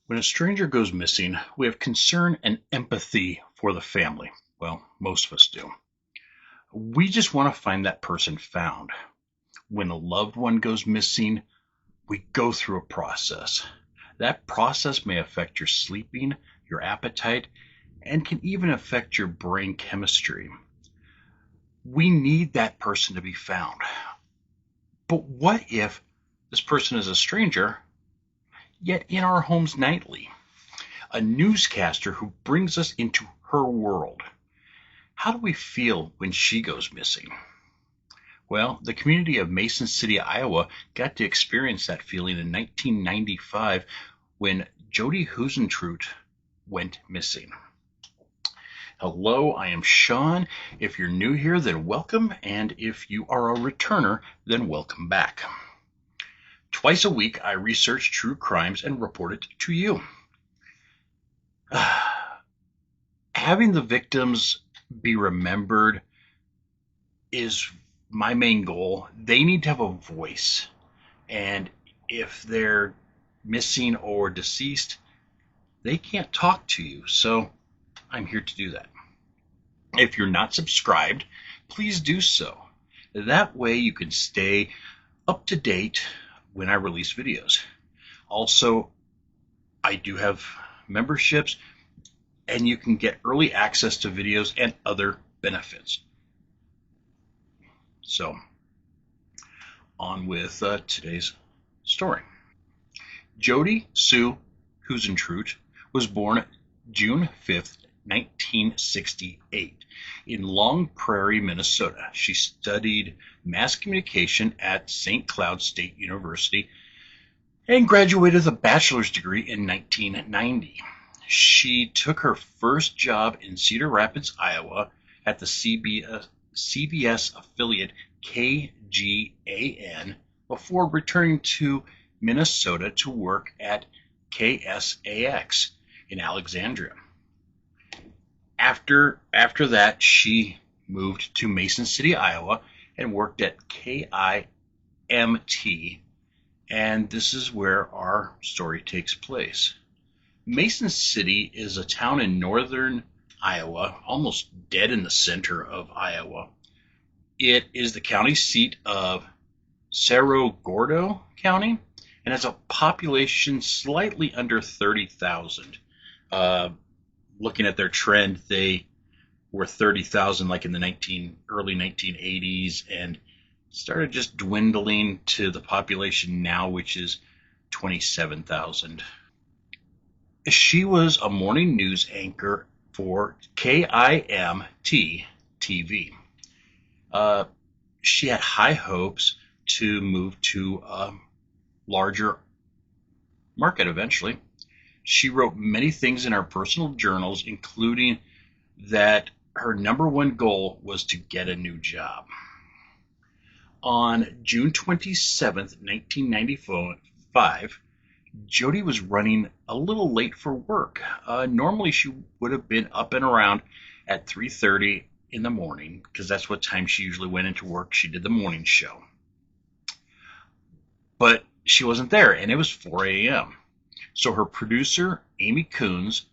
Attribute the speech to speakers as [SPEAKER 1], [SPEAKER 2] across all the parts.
[SPEAKER 1] When a stranger goes missing, we have concern and empathy for the family. Well, most of us do. We just want to find that person found. When a loved one goes missing, we go through a process. That process may affect your sleeping, your appetite, and can even affect your brain chemistry. We need that person to be found. But what if this person is a stranger, yet in our homes nightly? A newscaster who brings us into her world. How do we feel when she goes missing? Well, the community of Mason City, Iowa got to experience that feeling in 1995 when Jodi Huisentruit went missing. Hello, I am Sean. If you're new here, then welcome, and if you are a returner, then welcome back. Twice a week, I research true crimes and report it to you. Having the victims be remembered is my main goal. They need to have a voice, and if they're missing or deceased, they can't talk to you, so I'm here to do that. If you're not subscribed, please do so. That way you can stay up to date when I release videos. Also, I do have memberships, and you can get early access to videos and other benefits. So, on with today's story. Jodi Sue Huisentruit was born June 5th, 1968, in Long Prairie, Minnesota. She studied mass communication at St. Cloud State University and graduated with a bachelor's degree in 1990. She took her first job in Cedar Rapids, Iowa at the CBS affiliate KGAN before returning to Minnesota to work at KSAX in Alexandria. After that, she moved to Mason City, Iowa, and worked at KIMT, and this is where our story takes place. Mason City is a town in northern Iowa, almost dead in the center of Iowa. It is the county seat of Cerro Gordo County and has a population slightly under 30,000. Looking at their trend, they were 30,000 like in the early 1980s and started just dwindling to the population now, which is 27,000. She was a morning news anchor for KIMT TV. She had high hopes to move to a larger market eventually. She wrote many things in her personal journals, including that her number one goal was to get a new job. On June 27th, 1995, Jodi was running a little late for work. Normally she would have been up and around at 3:30 in the morning, because that's what time she usually went into work. She did the morning show. But she wasn't there, and it was 4 a.m. So her producer, Amy Coons,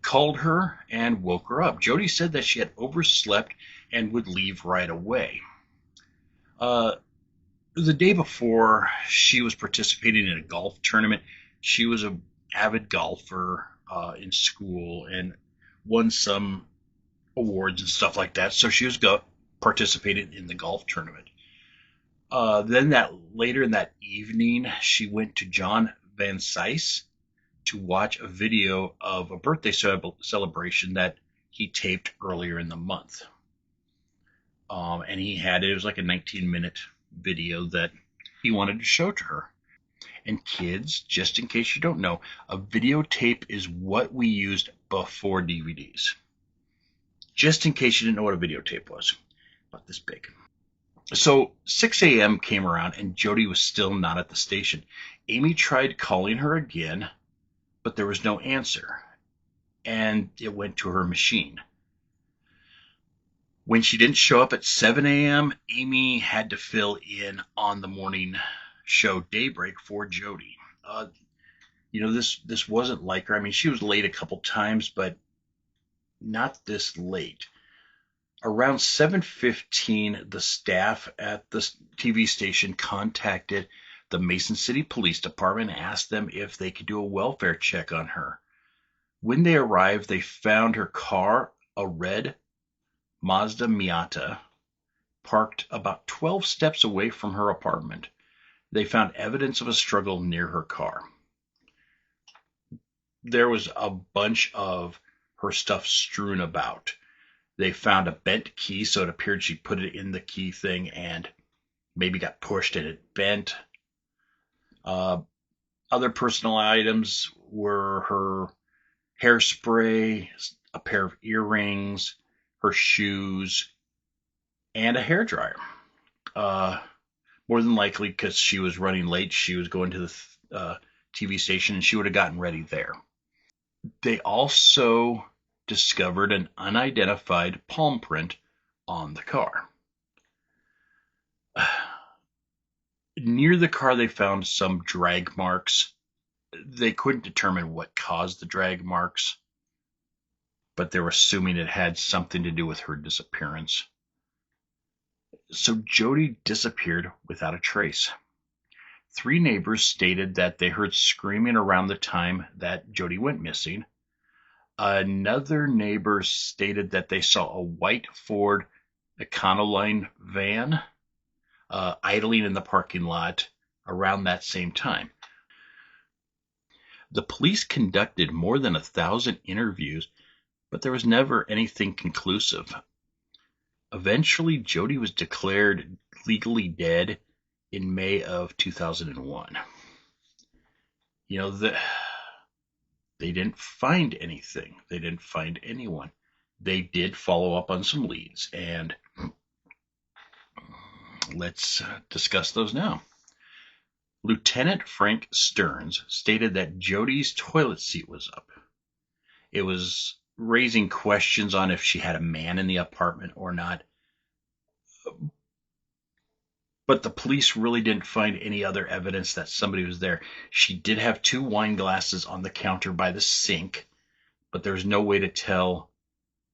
[SPEAKER 1] called her and woke her up. Jodi said that she had overslept and would leave right away. The day before, she was participating in a golf tournament. She was an avid golfer in school and won some awards and stuff like that. So she was participating in the golf tournament. Then later in that evening, she went to John Van Cise to watch a video of a birthday celebration that he taped earlier in the month. And it was like a 19-minute video that he wanted to show to her. And kids, just in case you don't know, a videotape is what we used before DVDs. Just in case you didn't know what a videotape was. About this big. So 6 a.m. came around and Jodi was still not at the station. Amy tried calling her again, but there was no answer. And it went to her machine. When she didn't show up at 7 a.m., Amy had to fill in on the morning show Daybreak for Jodi. This wasn't like her. I mean, she was late a couple times, but not this late. Around 7:15, the staff at the TV station contacted the Mason City Police Department and asked them if they could do a welfare check on her. When they arrived, they found her car, a red Mazda Miata, parked about 12 steps away from her apartment. They found evidence of a struggle near her car. There was a bunch of her stuff strewn about. They found a bent key, so it appeared she put it in the key thing and maybe got pushed and it bent. Uh, Other personal items were her hairspray, a pair of earrings, her shoes, and a hairdryer. Uh, More than likely, because she was running late, she was going to the TV station and she would have gotten ready there. They also discovered an unidentified palm print on the car. Near the car, they found some drag marks. They couldn't determine what caused the drag marks, but they were assuming it had something to do with her disappearance. So Jodi disappeared without a trace. 3 neighbors stated that they heard screaming around the time that Jodi went missing. Another neighbor stated that they saw a white Ford Econoline van idling in the parking lot around that same time. The police conducted more than 1,000 interviews, but there was never anything conclusive. Eventually, Jodi was declared legally dead in May of 2001. They didn't find anything. They didn't find anyone. They did follow up on some leads, and let's discuss those now. Lieutenant Frank Stearns stated that Jodi's toilet seat was up. It was raising questions on if she had a man in the apartment or not. But the police really didn't find any other evidence that somebody was there. She did have 2 wine glasses on the counter by the sink, but there was no way to tell.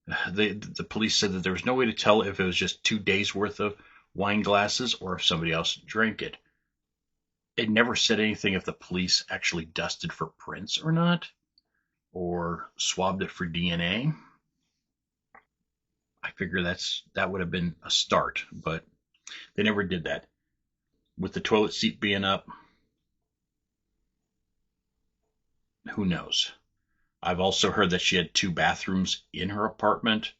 [SPEAKER 1] The police said that there was no way to tell if it was just 2 days worth of wine glasses or if somebody else drank it. It never said anything if the police actually dusted for prints or not, or swabbed it for DNA. I figure that would have been a start, but they never did that. With the toilet seat being up, who knows? I've also heard that she had 2 bathrooms in her apartment,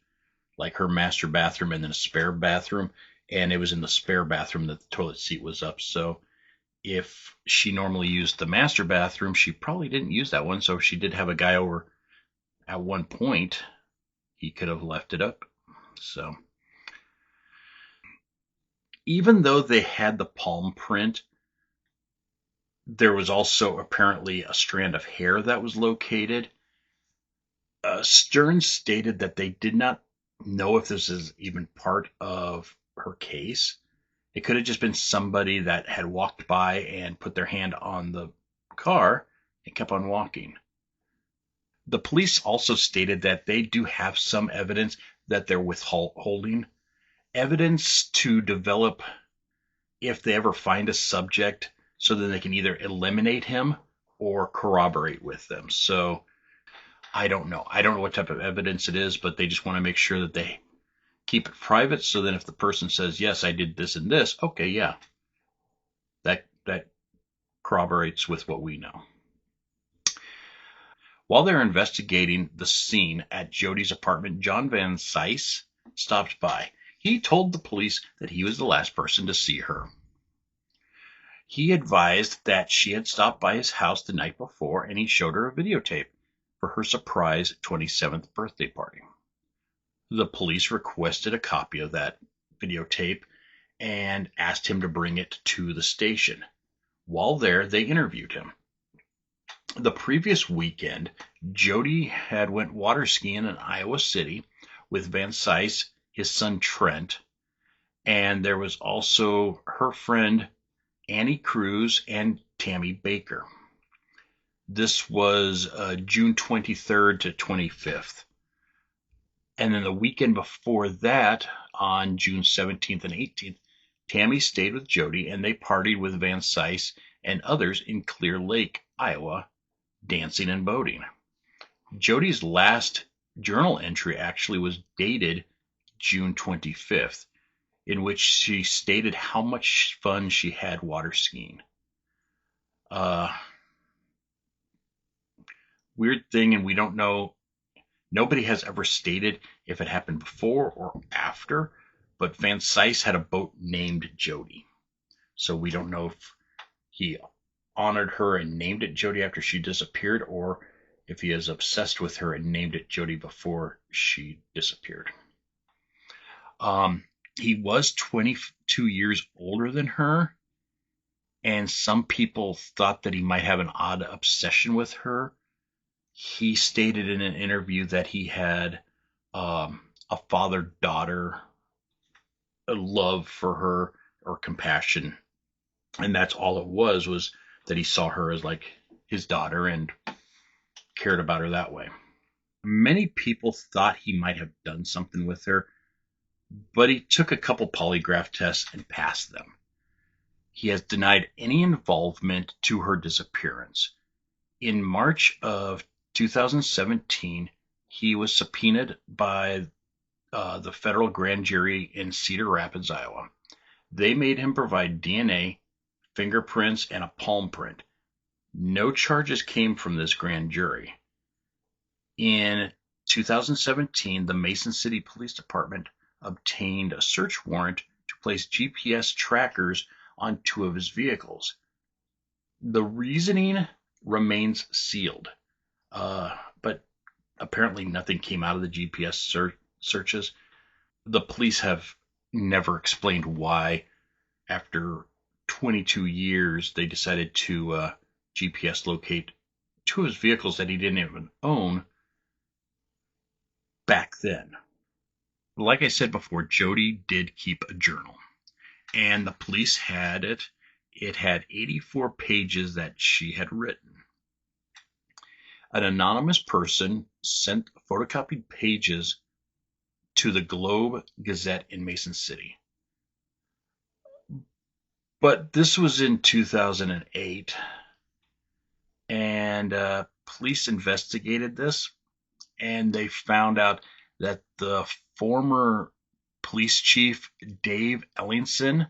[SPEAKER 1] like her master bathroom and then a spare bathroom, and it was in the spare bathroom that the toilet seat was up. So if she normally used the master bathroom, she probably didn't use that one. So if she did have a guy over at one point, he could have left it up. So even though they had the palm print, there was also apparently a strand of hair that was located. Stearns stated that they did not know if this is even part of her case. It could have just been somebody that had walked by and put their hand on the car and kept on walking. The police also stated that they do have some evidence that they're withholding. Evidence to develop if they ever find a subject so that they can either eliminate him or corroborate with them. So I don't know. I don't know what type of evidence it is, but they just want to make sure that they keep it private. So then if the person says, yes, I did this and this, okay, yeah, that corroborates with what we know. While they're investigating the scene at Jodi's apartment, John Van Cise stopped by. He told the police that he was the last person to see her. He advised that she had stopped by his house the night before, and he showed her a videotape for her surprise 27th birthday party. The police requested a copy of that videotape and asked him to bring it to the station. While there, they interviewed him. The previous weekend, Jodi had went water skiing in Iowa City with Van Cise, his son Trent, and there was also her friend Annie Cruz and Tammy Baker. This was June 23rd to 25th. And then the weekend before that, on June 17th and 18th, Tammy stayed with Jodi and they partied with Van Cise and others in Clear Lake, Iowa, dancing and boating. Jodi's last journal entry actually was dated June 25th, in which she stated how much fun she had water skiing. Weird thing, and we don't know. Nobody has ever stated if it happened before or after, but Van Cise had a boat named Jodi. So we don't know if he honored her and named it Jodi after she disappeared, or if he is obsessed with her and named it Jodi before she disappeared. He was 22 years older than her, and some people thought that he might have an odd obsession with her. He stated in an interview that he had a father-daughter love for her or compassion, and that's all it was that he saw her as like his daughter and cared about her that way. Many people thought he might have done something with her, but he took a couple polygraph tests and passed them. He has denied any involvement to her disappearance. In March of 2017, he was subpoenaed by the federal grand jury in Cedar Rapids, Iowa. They made him provide DNA, fingerprints, and a palm print. No charges came from this grand jury. In 2017, the Mason City Police Department obtained a search warrant to place GPS trackers on 2 of his vehicles. The reasoning remains sealed, but apparently nothing came out of the GPS searches. The police have never explained why, after 22 years, they decided to GPS locate 2 of his vehicles that he didn't even own back then. Like I said before, Jodi did keep a journal, and the police had it. It had 84 pages that she had written. An anonymous person sent photocopied pages to the Globe Gazette in Mason City. But this was in 2008, and police investigated this, and they found out that the former police chief, Dave Ellingson,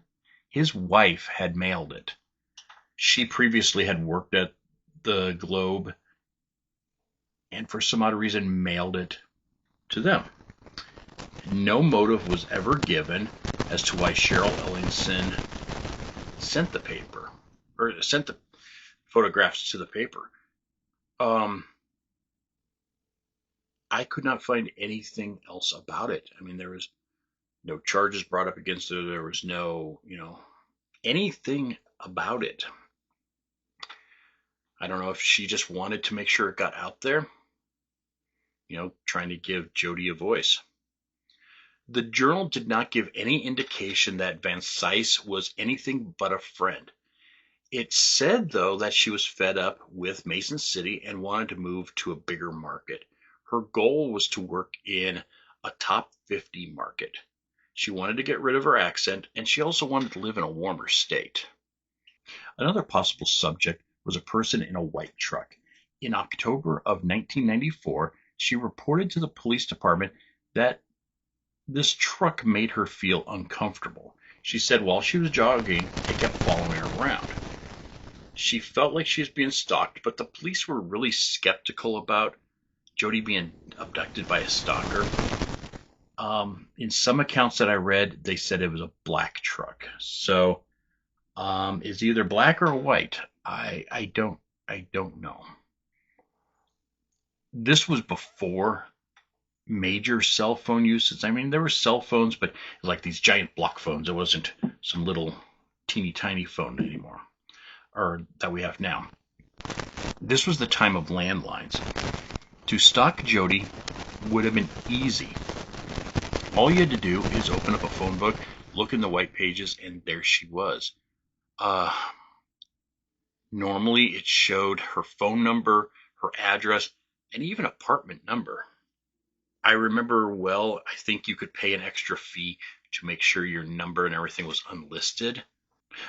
[SPEAKER 1] his wife had mailed it. She previously had worked at the Globe and for some odd reason mailed it to them. No motive was ever given as to why Cheryl Ellingson sent the paper, or sent the photographs to the paper. I could not find anything else about it. I mean, there was no charges brought up against her. There was no, anything about it. I don't know if she just wanted to make sure it got out there, trying to give Jodi a voice. The journal did not give any indication that Van Cise was anything but a friend. It said, though, that she was fed up with Mason City and wanted to move to a bigger market. Her goal was to work in a top 50 market. She wanted to get rid of her accent, and she also wanted to live in a warmer state. Another possible subject was a person in a white truck. In October of 1994, she reported to the police department that this truck made her feel uncomfortable. She said while she was jogging, it kept following her around. She felt like she was being stalked, but the police were really skeptical about Jodi being abducted by a stalker. In some accounts that I read, they said it was a black truck. So, is either black or white? I don't know. This was before major cell phone uses. I mean, there were cell phones, but like these giant block phones. It wasn't some little teeny tiny phone anymore, or that we have now. This was the time of landlines. To stalk Jodi would have been easy. All you had to do is open up a phone book, look in the white pages, and there she was. Normally, it showed her phone number, her address, and even apartment number. I remember well, I think you could pay an extra fee to make sure your number and everything was unlisted.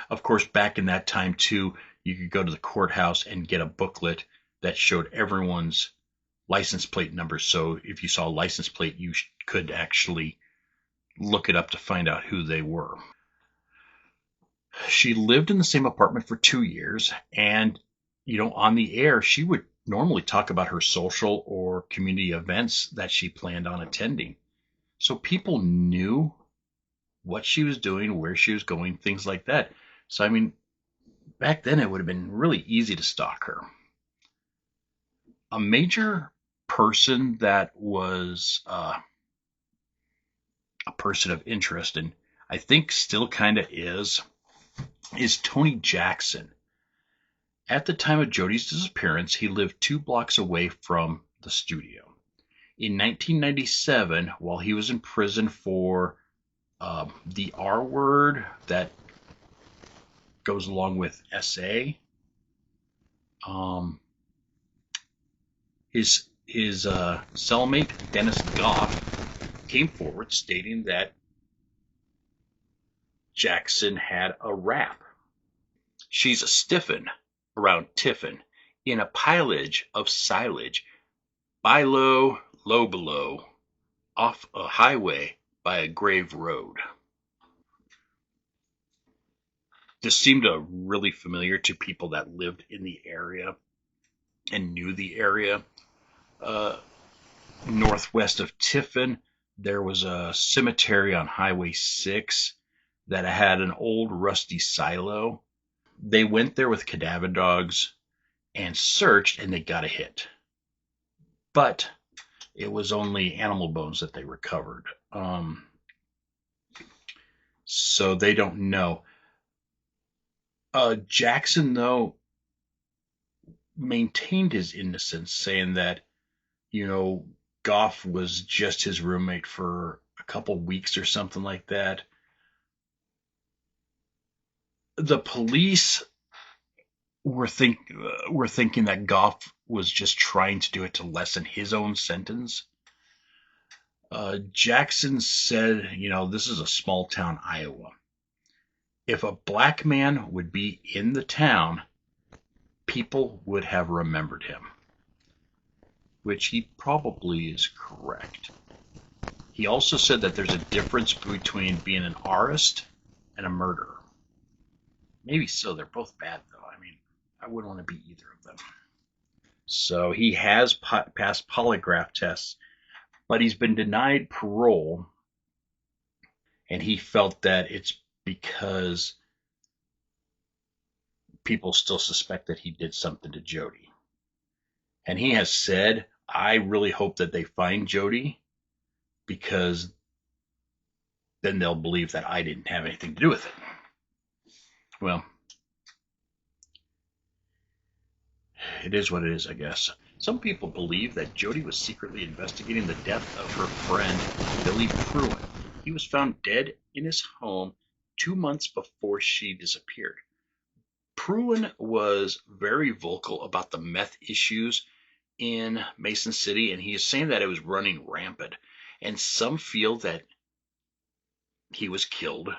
[SPEAKER 1] Of course, back in that time, too, you could go to the courthouse and get a booklet that showed everyone's license plate numbers. So if you saw a license plate, you could actually look it up to find out who they were. She lived in the same apartment for 2 years, and on the air, she would normally talk about her social or community events that she planned on attending. So people knew what she was doing, where she was going, things like that. So, I mean, back then it would have been really easy to stalk her. A major person that was a person of interest, and I think still kind of is Tony Jackson. At the time of Jodi's disappearance, he lived 2 blocks away from the studio. In 1997, while he was in prison for the R word that goes along with SA, his cellmate Dennis Goff came forward stating that Jackson had a rap. She's a stiffin' around tiffin' in a pilage of silage, by low, low below, off a highway by a grave road. This seemed really familiar to people that lived in the area and knew the area. Northwest of Tiffin, there was a cemetery on Highway 6 that had an old rusty silo. They went there with cadaver dogs and searched, and they got a hit. But it was only animal bones that they recovered. So they don't know. Jackson, though, maintained his innocence, saying that, Goff was just his roommate for a couple weeks or something like that. The police were thinking that Goff was just trying to do it to lessen his own sentence. Jackson said, this is a small town, Iowa. If a black man would be in the town, people would have remembered him. Which he probably is correct. He also said that there's a difference between being an artist and a murderer. Maybe so. They're both bad, though. I mean, I wouldn't want to be either of them. So he has passed polygraph tests, but he's been denied parole, and he felt that it's because people still suspect that he did something to Jodi. And he has said, I really hope that they find Jodi, because then they'll believe that I didn't have anything to do with it. Well, it is what it is, I guess. Some people believe that Jodi was secretly investigating the death of her friend, Billy Pruin. He was found dead in his home 2 months before she disappeared. Pruin was very vocal about the meth issues in Mason City, and he is saying that it was running rampant. And some feel that he was killed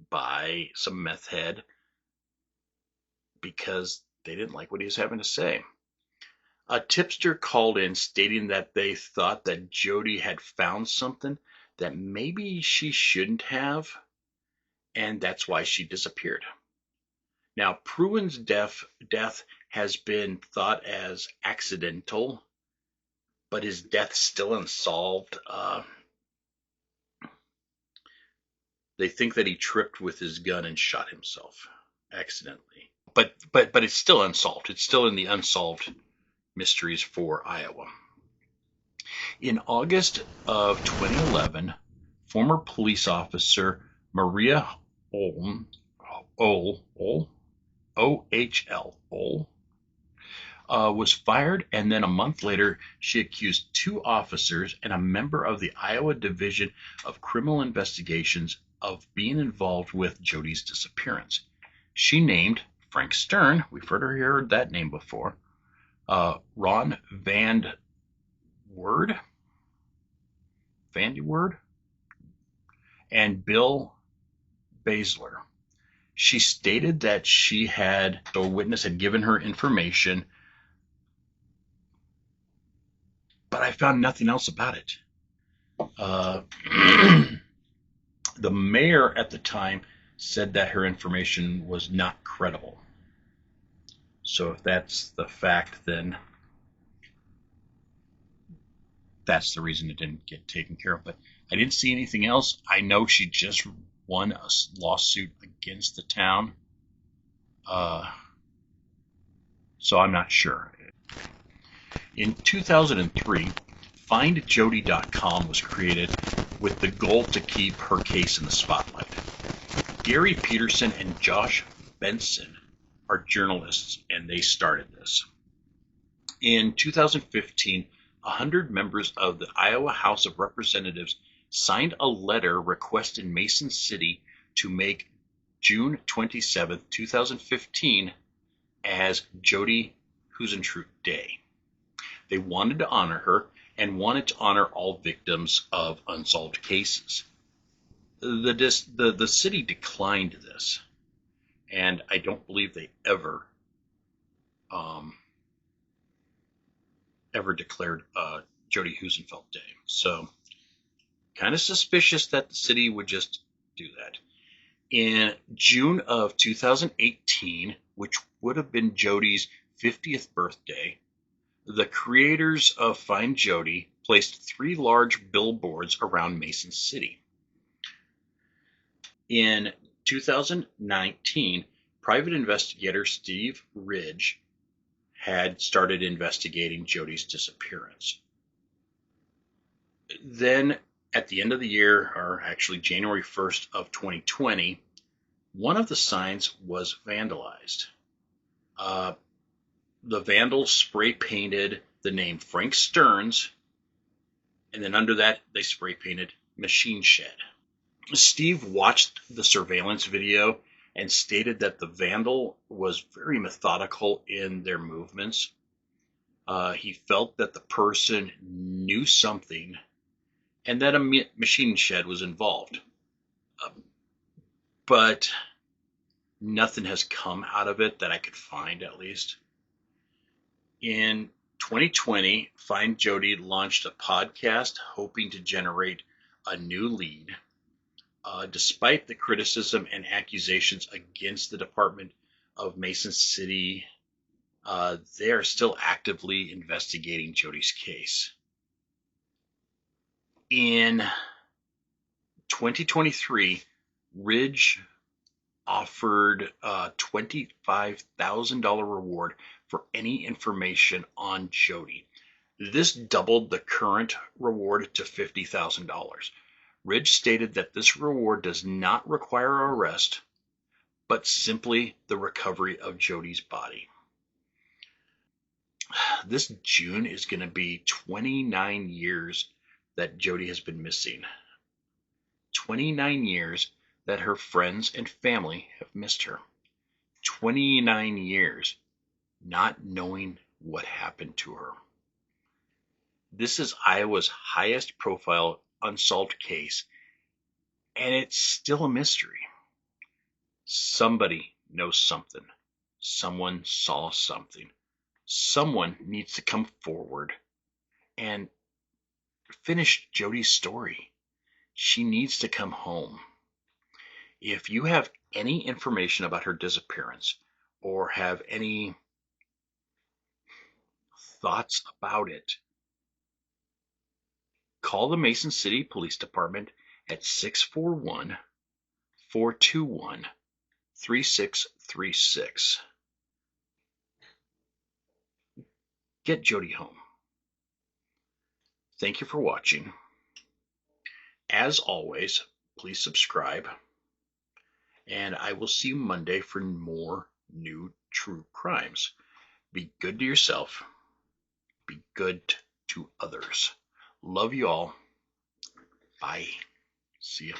[SPEAKER 1] by some meth head because they didn't like what he was having to say. A tipster called in stating that they thought that Jodi had found something that maybe she shouldn't have, and that's why she disappeared. Now, Pruin's death has been thought as accidental, but his death is still unsolved. They think that he tripped with his gun and shot himself accidentally. But it's still unsolved. It's still in the unsolved mysteries for Iowa. In August of 2011, former police officer Maria Ohl was fired, and then a month later, she accused 2 officers and a member of the Iowa Division of Criminal Investigations of being involved with Jodi's disappearance. She named Frank Stern, we've heard that name before. Ron Van Word, and Bill Basler. She stated that a witness had given her information, but I found nothing else about it. The mayor at the time said that her information was not credible. So if that's the fact, then that's the reason it didn't get taken care of. But I didn't see anything else. I know she just won a lawsuit against the town. So I'm not sure. In 2003, FindJodi.com was created with the goal to keep her case in the spotlight. Gary Peterson and Josh Benson are journalists, and they started this. In 2015, 100 members of the Iowa House of Representatives signed a letter requesting Mason City to make June 27, 2015 as Jodi Huisentruit Day. They wanted to honor her and wanted to honor all victims of unsolved cases. The city declined this, and I don't believe they ever declared Jodi Huisentruit Day. So, kind of suspicious that the city would just do that. In June of 2018, which would have been Jodi's 50th birthday, the creators of Find Jodi placed 3 large billboards around Mason City. In 2019, private investigator Steve Ridge had started investigating Jodi's disappearance. Then, at the end of the year, or actually January 1st of 2020, one of the signs was vandalized. The vandals spray painted the name Frank Stearns, and then under that they spray painted Machine Shed. Steve watched the surveillance video and stated that the vandal was very methodical in their movements. He felt that the person knew something and that a machine shed was involved. But nothing has come out of it that I could find, at least. In 2020, Find Jodi launched a podcast hoping to generate a new lead. Despite the criticism and accusations against the Department of Mason City, they are still actively investigating Jodi's case. In 2023, Ridge offered a $25,000 reward for any information on Jodi. This doubled the current reward to $50,000. Ridge stated that this reward does not require arrest, but simply the recovery of Jodi's body. This June is going to be 29 years that Jodi has been missing. 29 years that her friends and family have missed her. 29 years not knowing what happened to her. This is Iowa's highest profile unsolved case, and it's still a mystery. Somebody knows something. Someone saw something. Someone needs to come forward and finish Jodi's story. She needs to come home. If you have any information about her disappearance or have any thoughts about it, call the Mason City Police Department at 641-421-3636. Get Jodi home. Thank you for watching. As always, please subscribe, and I will see you Monday for more new true crimes. Be good to yourself. Be good to others. Love you all. Bye. See ya.